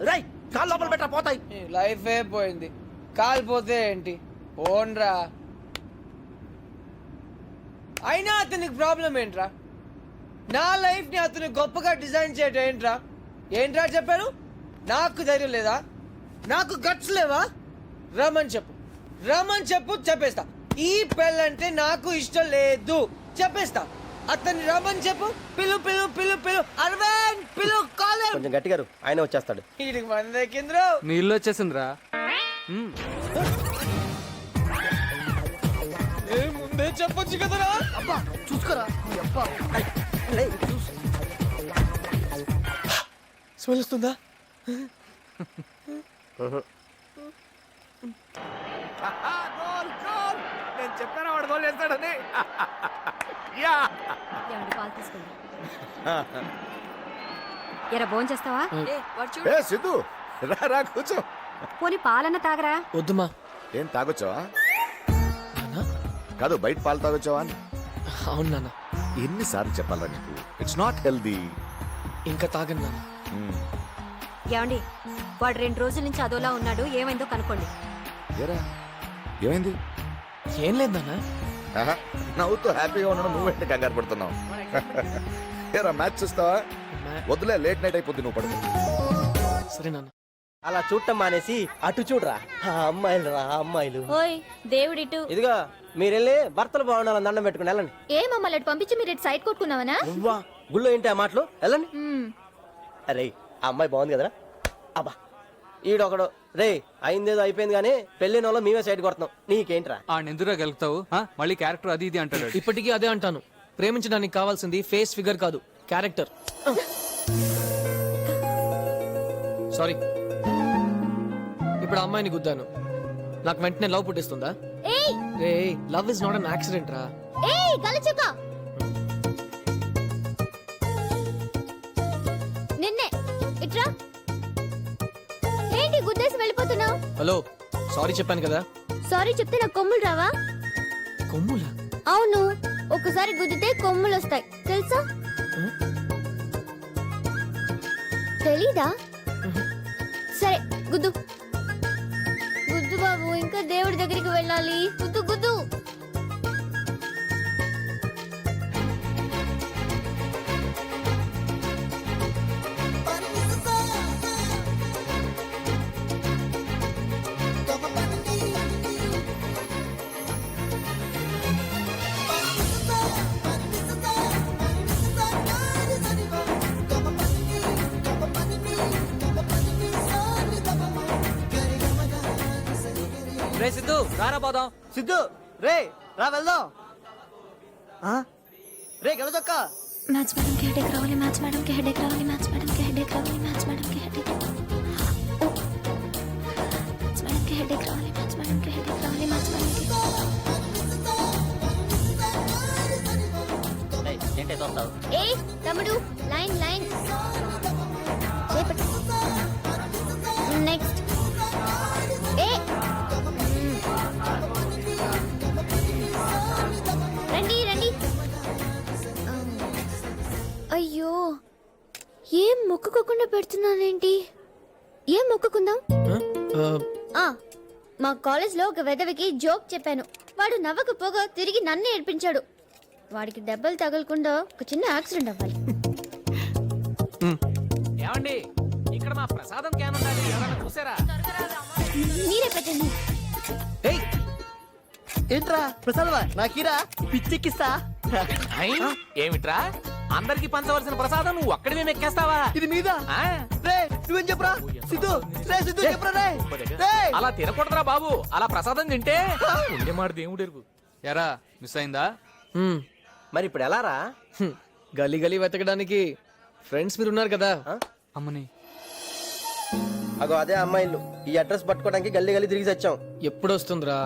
రై కాళ్ళు లోపల పెట్టా పోతాయి. లైఫ్ పోయింది, కాలిపోతే ఏంటి పోన్రా. అయినా అతనికి ప్రాబ్లం ఏంట్రా? నా లైఫ్ ని అతను గొప్పగా డిజైన్ చేయటం ఏంట్రా చెప్పారు? నాకు ధైర్యం లేదా? నాకు గట్స్ లేవా? రమన్ చెప్పు చెప్పేస్తా. ఈ పెళ్ళంటే నాకు ఇష్టం లేదు చెప్పేస్తా. అతన్ని రమన్ చెప్పు. పిలు పిలు పిలు పిలు అరవింద్ పిలు కాలర్. కొంచెం గట్టిగా ఆయన వచ్చేస్తాడు. వీడికి మంది కింద్రు నీళ్ళు వచ్చేసిందిరా. ముందే చెప్పొచ్చు కదరా. అబ్బా చూసుకోరా. స్మెల్ వస్తుందా? నేను చెప్పాను వాడు గోల్ చేస్తాడని. ఎరా భోజనం చేస్తావా? సిద్ధు రా కూర్చో. పోనీ పాలన్న తాగరా? వద్దుమా. ఏం తాగొచ్చావా? కాదు బయట పాలు తాగొచ్చావా? అవును నాన్న. ఎన్నిసార్లు చెప్పాలా నీకు? It's not healthy. ఇంకా తాగను నాన్న. ఏమండి, వాడు 2 రోజుల నుంచి అదోలా ఉన్నాడు, ఏమైందో కనుక్కోండి. ఏరా ఏమైంది? ఏం లేదు నాన్న. నవ్వుతూ హ్యాపీగా ఉండడం నువ్వేంటి కంగారు పడుతున్నావు? ఏరా మ్యాచ్ చూస్తావా? వద్దులే, లేట్ నైట్ అయిపోద్ది, నువ్వు పడుకో. సరే నాన్న. అలా చూడటం మానేసి అటు చూడరా. అమ్మాయిలు రా అమ్మాయిలు. ఓయ్ దేవుడిటు. ఇదిగో మీరెళ్ళి భర్తలు బాగుండాలని దండం పెట్టుకుని వెళ్ళండి. ఏ మమ్మల్ని అటు పంపించి మీరు ఇటు సైడ్ కొట్టుకున్నావనా? నువ్వా? గుళ్ళో ఏంటి ఆ మాటలు? వెళ్ళండి. అరే ఆ అమ్మాయి బాగుంది కదరా. అబ్బా ఈడొకడు. రే అయిందేదో అయిపోయింది కానీ పెళ్ళిన వాళ్ళు మేమే సైడ్ కొడుతున్నాం. నీకేంట్రా? ఎందుకురా గెలుగుతావు? మళ్ళీ క్యారెక్టర్ అది ఇది అంటాడు. ఇప్పటికీ అదే అంటాను. ప్రేమించడానికి కావాల్సింది ఫేస్ ఫిగర్ కాదు, క్యారెక్టర్. సారీ. ఇప్పుడు ఆ అమ్మాయిని గుద్దాను, నాకు వెంటనే లవ్ పుట్టిస్తుందా? రే love is not an accident రా. నిన్నే ఇట్రా. ఏంటి గుద్దేసి వెళ్ళిపోతున్నావు? హలో, సారీ చెప్పాను కదా. సారీ చెప్తే నాకు కొమ్ములు రావా? కొమ్ములా? అవును, ఒకసారి గుద్దితే కొమ్ములు వస్తాయి తెలుసా? తెలీదా? సరే గుద్దు గుద్దు బాబు, ఇంకా దేవుడి దగ్గరికి వెళ్ళాలి. గుద్దు గుద్దు. రే సిద్ధు రారా పోదాం. సిద్ధు రే రా వెళ్దాం. రే గెలచొక్క. మ్యాచ్ మేడం కి హెడేక్ రావాలి, మ్యాచ్ మేడం కి హెడేక్ రావాలి, మ్యాచ్ మేడం కి హెడేక్ రావాలి, మ్యాచ్ మేడం కి హెడేక్ రావాలి, మ్యాచ్ మేడం కి హెడేక్ రావాలి, మ్యాచ్ మేడం కి హెడేక్ రావాలి, మ్యాచ్ మేడం కి. ఏంటే చూస్తావు? ఏ తమ్ముడు లైన్ లైన్ చేపట్టు. నెక్స్ట్. ఏ రండి రండి. అయ్యో ఏం మొక్కుకోకుండా పెడుతున్నానేంటి? ఏం మొక్కుకుందాం? మా కాలేజ్ లో ఒక వెధవికి జోక్ చెప్పాను, వాడు నవ్వకపోగా తిరిగి నన్ను ఏడ్పించాడు. వాడికి దెబ్బలు తగలకుండా ఒక చిన్న యాక్సిడెంట్ అవ్వాలి. ఏమండి ఇక్కడ మా ప్రసాదం క్యాన్ ఉండాలి, ఎవరైనా చూసారా? మీరే పెట్టండి. ఏంట్రా ప్రసాదమా? నాకీరా పిచ్చెక్కిస్తా. ఏమిట్రా అందరికి పంచవలసిన ప్రసాదం నువ్వు ఒక్కడిమే మెక్కేస్తావా? ఇది మీద నువ్వేం చెప్పరా? సిద్ధు రే సిద్ధు చెప్పరా? అలా తినకూడదురా బాబు, అలా ప్రసాదం తింటే ఉండే మాట దేవుడు ఎరుగు. ఎరా మిస్ అయిందా? మరి ఇప్పుడు ఎలా రా? గలీ గలీ వెతకడానికి ఫ్రెండ్స్ మీరు ఉన్నారు కదా. అమ్మని అగో అదే అమ్మాయిలు. ఈ అడ్రస్ పట్టుకోవడానికి గల్లీ గల్లీ తిరిగి వచ్చాం. ఎప్పుడు వస్తుందిరా?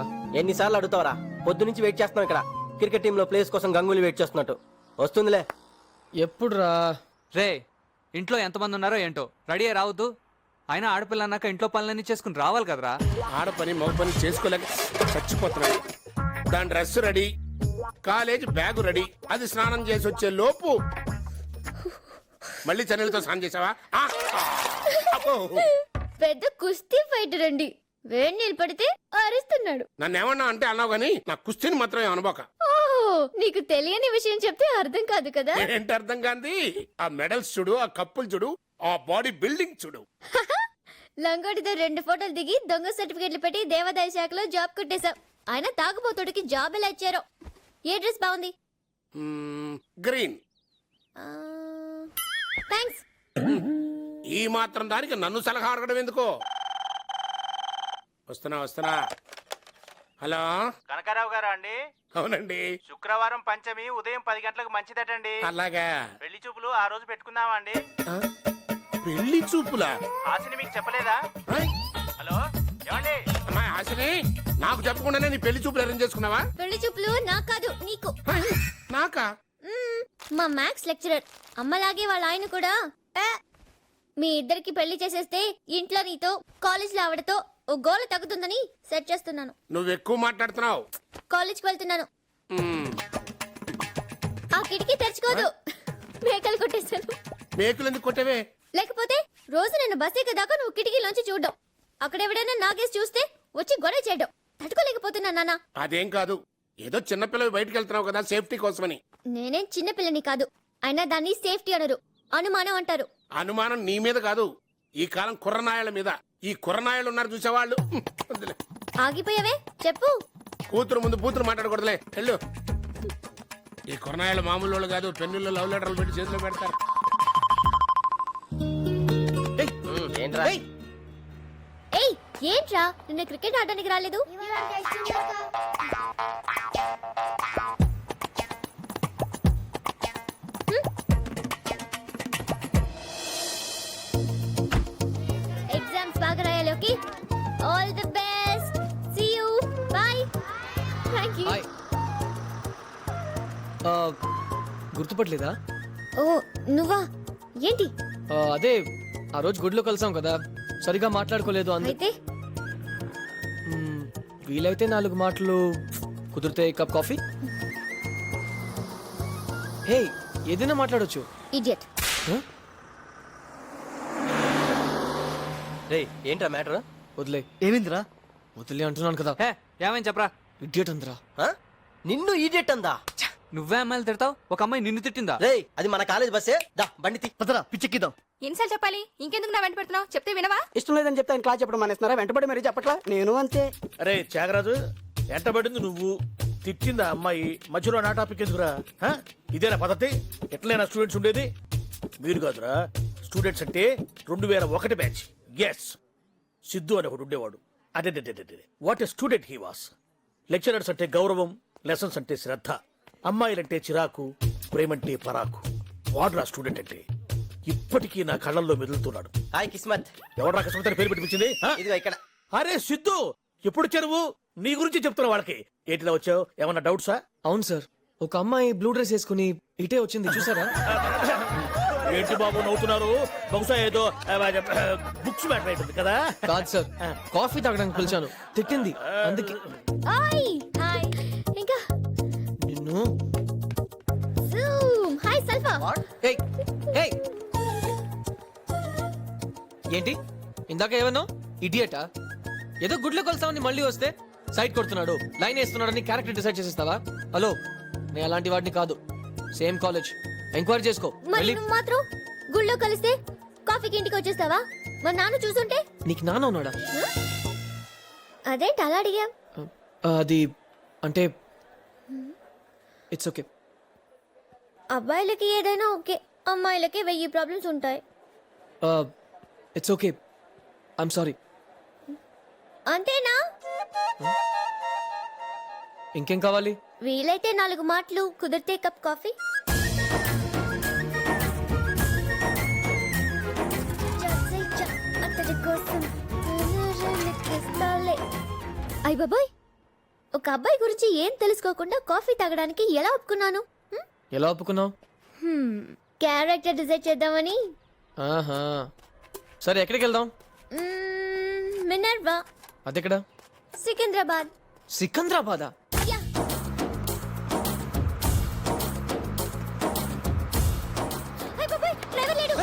ఎన్నిసార్లు అడుగుతావరా? పొద్దు నుంచి వెయిట్ చేస్తున్నాం ఇక్కడ. క్రికెట్ టీమ్ లో ప్లేస్ కోసం గంగూలీ వెయిట్ చేస్తున్నట్టు. వస్తుందిలే. ఎప్పుడు రా? రే ఇంట్లో ఎంతమంది ఉన్నారో ఏంటో, రెడీ అయ్యి రావద్దు. అయినా ఆడపిల్ల అన్నాక ఇంట్లో పనులన్నీ చేసుకుని రావాలి కదరా. ఆడపని మగ పని చేసుకోలేక చచ్చిపోతున్నాడు. దాని dress ready, college bag ready. అది స్నానం చేసి వచ్చే లోపు మళ్ళీ చెన్నెలతో స్నానం చేసావా? అబ్బో, పెద్ద కుస్తీ ఫైటర్ అండి. వేడి నీళ్ళు పడితే అరుస్తున్నాడు. నన్ను ఏమన్నా అంటే అన్నావు గానీ నా కుస్తీని మాత్రం ఏమనబోక. ఓహో, నీకు తెలియని విషయం చెప్తే అర్థం కాదు కదా. ఏంటి అర్థం కాంది? ఆ మెడల్స్ చూడు, ఆ కప్పులు చూడు, ఆ బాడీ బిల్డింగ్ చూడు. లంగోటితో 2 ఫోటోలు దిగి దొంగ సర్టిఫికెట్లు పెట్టి దేవాదాయ శాఖలో జాబ్ కొట్టేశాం. ఆయన తాగుబోతుడికి జాబ్ ఎలా ఇచ్చారో. ఏ డ్రెస్ బాగుంది? గ్రీన్. థ్యాంక్స్. ఈ మాత్రం దానికి నన్ను సలహా అడగడం ఎందుకో. వస్తున్నా. హలో, కనకారావు గారా అండి? అవునండి. శుక్రవారం పంచమి ఉదయం 10 గంటలకు మంచిదటండి. అలాగా. పెళ్లి చూపులు ఆ రోజు పెట్టుకుందామా అండి? ఆ? పెళ్లి చూపులా? ఆశని మీకు చెప్పలేదా? ఆయ్, హలో ఏమండి? అమ్మాయి హాసిని, నాకు చెప్పకుండానే నీ పెళ్లి చూపులు అరేంజ్ చేసుకున్నావా? పెళ్లి చూపులు నాకు కాదు, నీకు. ఆయ్, నాకా? మా మ్యాథ్స్ లెక్చరర్ అమ్మలాగే వాళ్ళ ఆయన కూడా మీ ఇద్దరికి పెళ్లి చేసేస్తే ఇంట్లో నీతో కాలేజ్లో ఆవిడతో ఓ గోల తగ్గుతుందని సెట్ చేస్తున్నాను. నువ్వు ఎక్కువ మాట్లాడుతున్నావు. కాలేజ్కి వెళ్తున్నాను. మ్మ్. ఆ కిటికీ తెరుచుకోదు. మేకలు కొట్టేశాను. మేకులు ఎందుకు కొట్టేవే? లేకపోతే రోజు నేను బస్ ఎక్కదాకా నువ్వు కిటికీలోంచి చూడడం, అక్కడ ఎవడైనా నాగేసి చూస్తే వచ్చి గొడవ చేయడం తట్టుకోలేకపోతున్నా నాన్న. అదేం కాదు, ఏదో చిన్నపిల్లవి బయటకు వెళ్తున్నావు కదా, సేఫ్టీ కోసమని. నేనేం చిన్నపిల్లని కాదు, అయినా దాన్ని సేఫ్టీ అనరు, అనుమానం అంటారు. అనుమానం నీ మీద కాదు, ఈ కాలం కుర్రనాయల మీద. ఈ కుర్రనాయలు ఉన్నారు చూసేవాళ్ళు. వద్దులే. ఆగిపోయావే చెప్పు. కూతురు ముందు కూతురు మాట్లాడకూడదులే, వెళ్ళు. ఈ కుర్రనాయలు మామూలు వాళ్ళు కాదు, పెన్నుల్లో లవ్ లెటర్లు పెట్టి చేతిలో పెడతారు. ఏంట్రా? ఏయ్ ఏంట్రా, నిన్న క్రికెట్ ఆడడానికి రాలేదు? ఎగ్జామ్స్ బాగా రాయాలి. Okay, all the best. See you, bye. Thank you. Hi. గుర్తుపట్టలేదా? ఓ నువ్వా? ఏంటి? అదే ఆ రోజు గుడిలో కలిసాం కదా, సరిగా మాట్లాడుకోలేదు. అయితే వీలైతే 4 మాటలు, కుదిరితే కప్ కాఫీ. హే, ఏదైనా మాట్లాడొచ్చు. ఇడియట్. రే ఏంట్రా మ్యాటర్? వదిలే. ఏమిందిరా? వదిలే అంటున్నాను కదా. హే ఏమని చెప్పరా? ఇడియట్ అందరా. నిన్ను ఈడియట్ అందా? నువ్వే అమ్మాయిలు తిడతావు, ఒక అమ్మాయి నిన్ను తిట్టిందా? రే అది మన కాలేజ్ బస్సే. దా బండి తీ, పదరా పిచ్చెక్కిద్దాం. ఎన్నిసార్లు చెప్పాలి? ఇంకెందుకు నా వెంట పెడుతున్నావు? చెప్తే వినవా? ఇష్టం లేదని చెప్తే ఆయన క్లాస్ చెప్పడం మానేస్తున్నారా? వెంటబడి మరీ చెప్పట్లా? నేను అంతే. అరే త్యాగరాజు, ఎంటబడింది నువ్వు, తిట్టిందా అమ్మాయి, మధ్యలో నా టాపిక్ ఎందుకురా? ఇదేనా పద్ధతి? ఎట్లైనా స్టూడెంట్స్ ఉండేది? మీరు కాదురా, స్టూడెంట్స్ అంటే 2001 బ్యాచ్. ఎస్, సిద్ధు అని ఒకడు ఉండేవాడు. అదే what a student he was. Lecturers అంటే గౌరవం, లెసన్స్ అంటే శ్రద్ధ, అమ్మాయిలంటే చిరాకు, ప్రేమంటే పరాకు. వాడురా స్టూడెంట్ అంటే. ఇప్పటికీ నా కళ్ళల్లో మెదులుతున్నాడు. హాయ్ కిస్మత్. ఎవరు అకస్మాత్ పేరు పెట్టించింది? ఇదిగో ఇక్కడ. అరే సిద్ధు, ఎప్పుడు చెరువు నీ గురించి చెప్తున్నా వాళ్ళకి. ఏంటిలా వచ్చావు? ఏమన్నా డౌట్సా? అవును సార్, ఒక అమ్మాయి బ్లూ డ్రెస్ వేసుకుని ఇటే వచ్చింది, చూసారా? ఏంటి బాబు నవ్వుతున్నారు? బహుశా ఏదో బుక్స్ మ్యాటర్ అవుతుంది కదా. కాదు సార్, కాఫీ తాగడానికి పిలిచాను, తిట్టింది అందుకే. Hi hi. ఇంకా నిన్ను. జూమ్. Hi sulpha. ఏయ్, ఏయ్. ఏంటి ఇందాక ఏమన్నా ఇడియటా? ఏదో గుడ్లో కొలుస్తామని మళ్ళీ వస్తే సైట్ కొడుతున్నాడు, లైన్ వేస్తున్నాడని క్యారెక్టర్ డిసైడ్ చేసేస్తావా? హలో, నేను అలాంటి వాడిని కాదు. సేమ్ కాలేజ్, ఎంక్వైరీ చేసుకో. మరి మళ్ళీ నువ్వు మాత్రం గుళ్ళో కలిస్తే కాఫీకి ఇంటికి వచ్చేస్తావా? మా నాన్న చూసుంటే. నీకు నాన్న ఉన్నాడా? అదేంటి అలా అడిగా? అది అంటే ఇట్స్ ఓకే. అబ్బాయిలకి ఏదైనా ఓకే, అమ్మాయిలకి 1000 ప్రాబ్లమ్స్ ఉంటాయి. It's okay, I'm sorry. అంతేనా? ఇంకేం కావాలి? వీలైతే 4 మాటలు, కుదిరితే కప్ కాఫీ. అయ్ బాబాయ్, ఒక అబ్బాయి గురించి ఏం తెలుసుకోకుండా కాఫీ తాగడానికి ఎలా ఒప్పుకున్నాను? ఎలా ఒప్పుకున్నావు? క్యారెక్టర్ డిసైడ్ చేద్దామని. ఆహా, సరే ఎక్కడికి వెళ్దాం? మినర్వా. అదెక్కడ? సికింద్రాబాద్. సికింద్రాబాదా? యా. అయ్ బాబాయ్, డ్రైవర్ లేడు.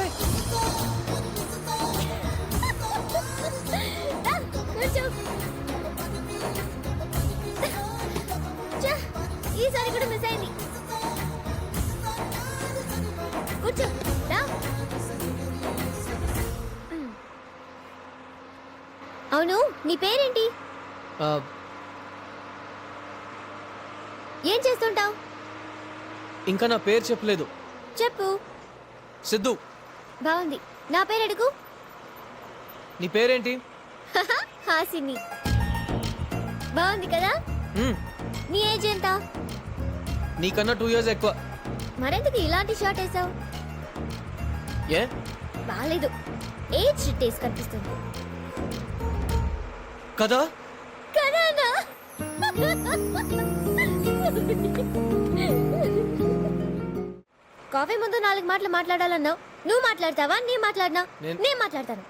అవును నీ పేరేంటి? ఆ, ఏం చేస్తుంటావు? ఇంకా నా పేరు చెప్పలేదు. చెప్పు. సిద్ధు. బాగుంది. నా పేరు అడుగు. నీ పేరేంటి? హాసిని. బాగుంది కదా? మ్మ్. నీ ఏజ్ ఎంత? నీకన్నా 2 years ఎక్కువ. మరెందుకు ఇలాంటి షార్ట్ వేసావు? ఏ? బాలేదు. ఏజ్ టేస్ట్ కనిపిస్తుంది కదా? కరానా? కాఫీ ముందు 4 మాటలు మాట్లాడాలన్నావు. నువ్వు మాట్లాడతావా నేను మాట్లాడినా? నేను మాట్లాడతాను.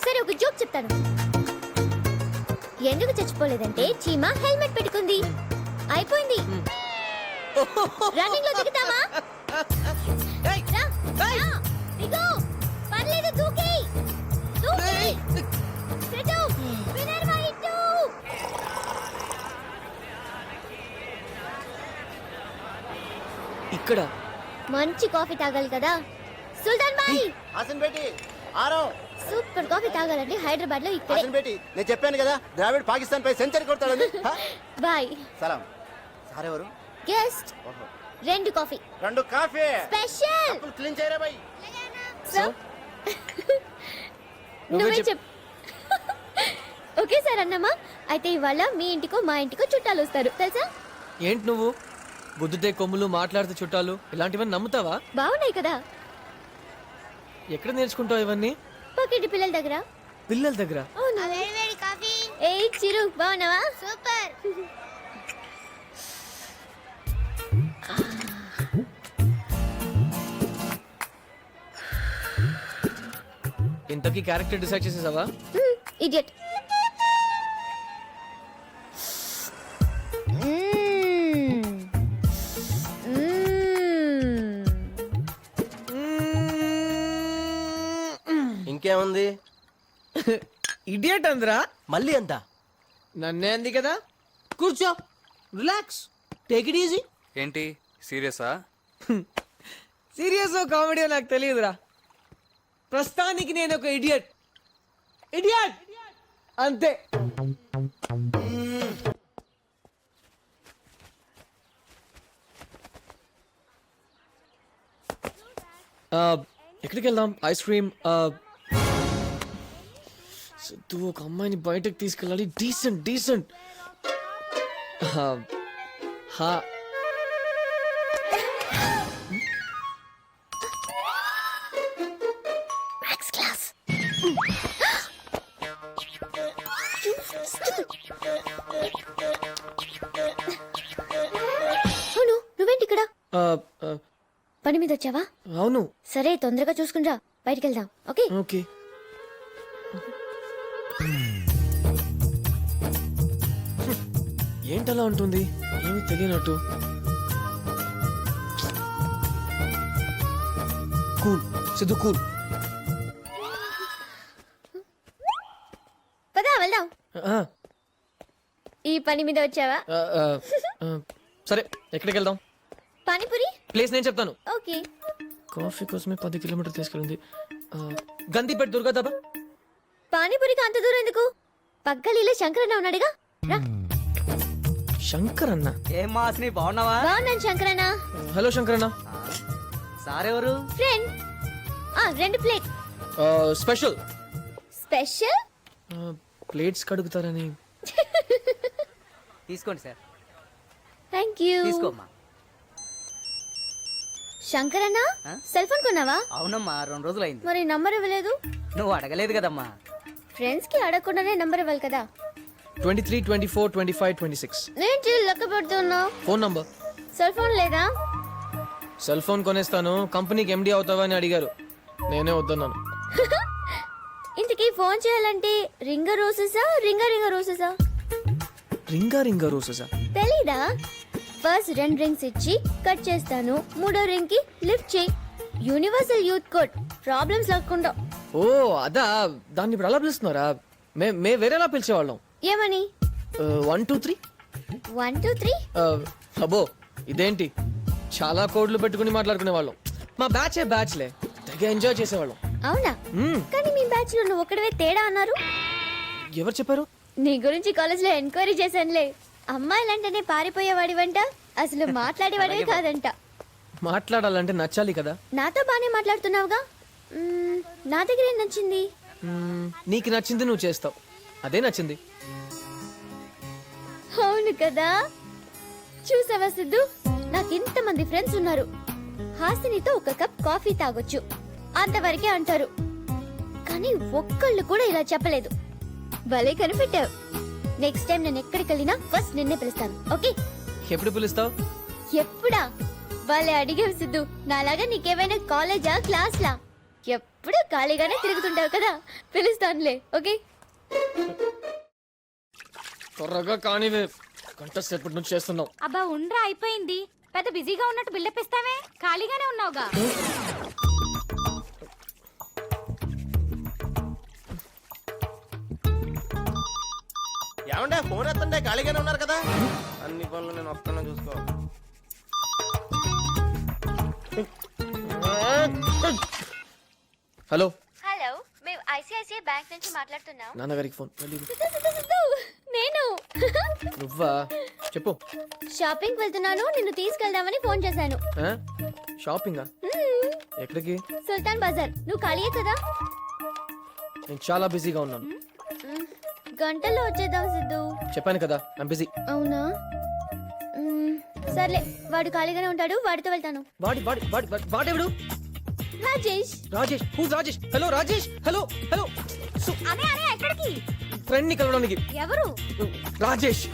సరే ఒక జోక్ చెప్తాను. ఎందుకు చచ్చిపోలేదంటే చీమ హెల్మెట్ పెట్టుకుంది. అయిపోయింది. రన్నింగ్ లో దిగుతావా? రా, రా, దిగు. పర్లేదు దూకేయ్. దూకేయ్. సిద్ధు, వినర్ వైట్. ఇక్కడ మంచి కాఫీ తాగాలి కదా సుల్తాన్ బాయ్. హాసన్ బేటీ ఆరో. సూపర్ కాఫీ తాగాలంటే హైదరాబాద్ లో ఇక్కడే. హాసన్ బేటీ నేను చెప్పాను కదా ద్రావిడ్ పాకిస్తాన్ పై సెంచరీ కొడతాడని. బాయ్. సలాం. సార్ ఎవరు? Guest. 2 coffee 2 coffee special. Clean చేయరా బాయ్. నువ్వే చెప్పు. ఓకే సార్ అన్నమా. అయితే ఇవాళ మీ ఇంటికో మా ఇంటికో చుట్టాలు వస్తారు తెలుసా? ఏంటి నువ్వు గుద్దుతే కొమ్ములు మాట్లాడితే చుట్టాలు ఇలాంటివన్నీ నమ్ముతావా? బాగున్నాయి కదా? ఎక్కడ నేర్చుకుంటావు ఇవన్నీ? పక్కింటి పిల్లల దగ్గర. పిల్లల దగ్గర? ఏ చిరు బాగున్నావా? సూపర్. ఇంతకీ క్యారెక్టర్ డిసైడ్ చేసేసావా? ఇడియట్. ఇంకేముంది? ఇడియట్ అందరా? మళ్ళీ అంత నన్నే అంది కదా. కూర్చో, రిలాక్స్, టేక్ ఇట్ ఈజీ. ఏంటి సీరియసా? సీరియస్ కామెడీ నాకు తెలియదురా. ప్రస్తుతానికి నేను ఒక ఇడియట్. ఇడియట్ అంతే. ఎక్కడికి వెళ్దాం? Ice cream. సిద్ధు ఒక అమ్మాయిని బయటకు తీసుకెళ్ళాలి. Decent decent. Max class. అవును నువ్వేంటి ఇక్కడ? పని మీద వచ్చావా? అవును. సరే తొందరగా చూసుకునిరా. బయటికి వెళ్దాం. Okay okay. ఏంటలా ఉంటుంది? ఏమి తెలియనట్టు. Cool Siddhu cool. పదా వెళ్దాం. ఈ పని మీద వచ్చావా? సరే ఎక్కడికి వెళ్దాం? పానీపూరి ప్లేస్ నేను చెప్తాను. ఓకే. కాఫీ కోసమే 10 కిలోమీటర్లు తీసుకెళ్ళింది. గందిపేట దుర్గా దాబా. పానీపూరికి అంత దూరం ఎందుకు? పక్కలీలో శంకరన్న ఉన్నాడుగా. రా. శంకర్ అన్న? ఏం మాస్ని బాగున్నావా? బాగున్నాను శంకరన్న. హలో శంకర్ అన్న. సారెవరు? Friend. 2 plate special. Special plates కడుగుతారని. తీసుకోండి సార్. Thank you. తీసుకోమ్మా. శంకరన్న సెల్ ఫోన్ కొన్నావా? అవునమ్మా 2 రోజులైంది. మరి నంబర్ ఇవ్వలేదు? నువ్వు అడగలేదు కదమ్మా. ఫ్రెండ్స్ కి అడగకుండానే నంబర్ ఇవ్వాలి కదా. 23, 24, 25, 26. నేను లెక్క పెడుతున్నా. Phone number. సెల్ ఫోన్ లేదా? సెల్ ఫోన్ కొనేస్తాను, కంపెనీకి ఎండి అవుతావా అని అడిగారు. నేనే వద్దన్నాను. ఇంతకీ ఫోన్ చేయాలంటే రింగ రోసెసా రింగ రోసెసా? రింగా రింగా రోజెసా? తెలీదా? ఫస్ట్ 2 రింగ్స్ ఇచ్చి కట్ చేస్తాను. 3వ రింగ్ కి లిఫ్ట్ చేయి. Universal youth code. ప్రాబ్లమ్స్ లేకుండా. ఓ అదా, దాన్ని ఇప్పుడు అలా పిలుస్తున్నారా? మే వేరేలా పిలిచేవాళ్ళం. ఏమని? 1 2 3. 1 2 3. అబ్బో ఇదేంటి, చాలా కోడ్లు పెట్టుకుని మాట్లాడుకునే వాళ్ళం. మా బ్యాచ్లే తెగ ఎంజాయ్ చేసేవాళ్ళం. అవునా? కానీ మీ బ్యాచ్ లో నువ్వు ఒక్కడవే తేడా అన్నారు. ఎవరు చెప్పారు? నీ గురించి కాలేజ్లో ఎంక్వైరీ చేశానులే. అమ్మాయిలంటేనే పారిపోయేవాడివంట, అసలు మాట్లాడేవాడివి కాదంట. మాట్లాడాలంటే నచ్చాలి కదా. నాతో బానే మాట్లాడుతున్నావుగా. నా దగ్గర ఏం నచ్చింది? నీకు నచ్చింది నువ్వు చేస్తావు, అదే నచ్చింది. అవును కదా. చూసావా సిద్ధు, నాకు ఇంతమంది ఫ్రెండ్స్ ఉన్నారు. హాసినితో ఒక కప్ కాఫీ తాగొచ్చు, అంతవరకే అంటారు. కానీ ఒక్కళ్ళు కూడా ఇలా చెప్పలేదు. భలే కనిపెట్టావు. నెక్స్ట్ టైం నేను ఎక్కడికి వెళ్ళినా ఫస్ట్ నిన్నే పిలుస్తాను, ఓకే? ఎప్పుడు పిలుస్తావు? ఎప్పుడా? భలే అడిగావు సిద్ధు. నాలాగా నీకేమైనా కాలేజా క్లాస్లా? ఎప్పుడు ఖాళీగానే తిరుగుతుంటావు కదా, పిలుస్తానులే, ఓకే? త్వరగా కానివే, గంట సేపటి నుంచి చేస్తున్నావు. అబ్బా ఉండ్రా, అయిపోయింది. పెద్ద బిజీగా ఉన్నట్టు బిల్డప్ ఇస్తావే, ఖాళీగానే ఉన్నావుగా. ఏమంటే ఫోన్ ఎత్తండి, ఖాళీగానే ఉన్నారు కదా. అన్ని పనులు నేను ఒక్కనే చూసుకో. హలో హలో, మేము ఐసిఐసిఐ బ్యాంక్ నుంచి మాట్లాడుతున్నాం. నాన్నగారికి ఫోన్. నేను నువ్వా? చెప్పు. షాపింగ్ వెళ్తున్నాను, నిన్ను తీసుకెళ్దామని ఫోన్ చేశాను. షాపింగా? ఎక్కడికి? సుల్తాన్ బజార్. నువ్వు ఖాళీయే కదా? నేను చాలా బిజీగా ఉన్నాను. గంటల్లో వచ్చేద్దాం సిద్ధు. చెప్పాను కదా, ఐమ్ బిజీ. అవునా? సర్లే, వాడు ఖాళీగానే ఉంటాడు, వాడితో వెళ్తాను. వాడెవడు? Rajesh. Rajesh? Who's Rajesh? Hello Rajesh. Hello hello. అనే అనే ఎక్కడికి? ఫ్రెండ్ ని కలవడానికి. ఎవరు? రాజేష్.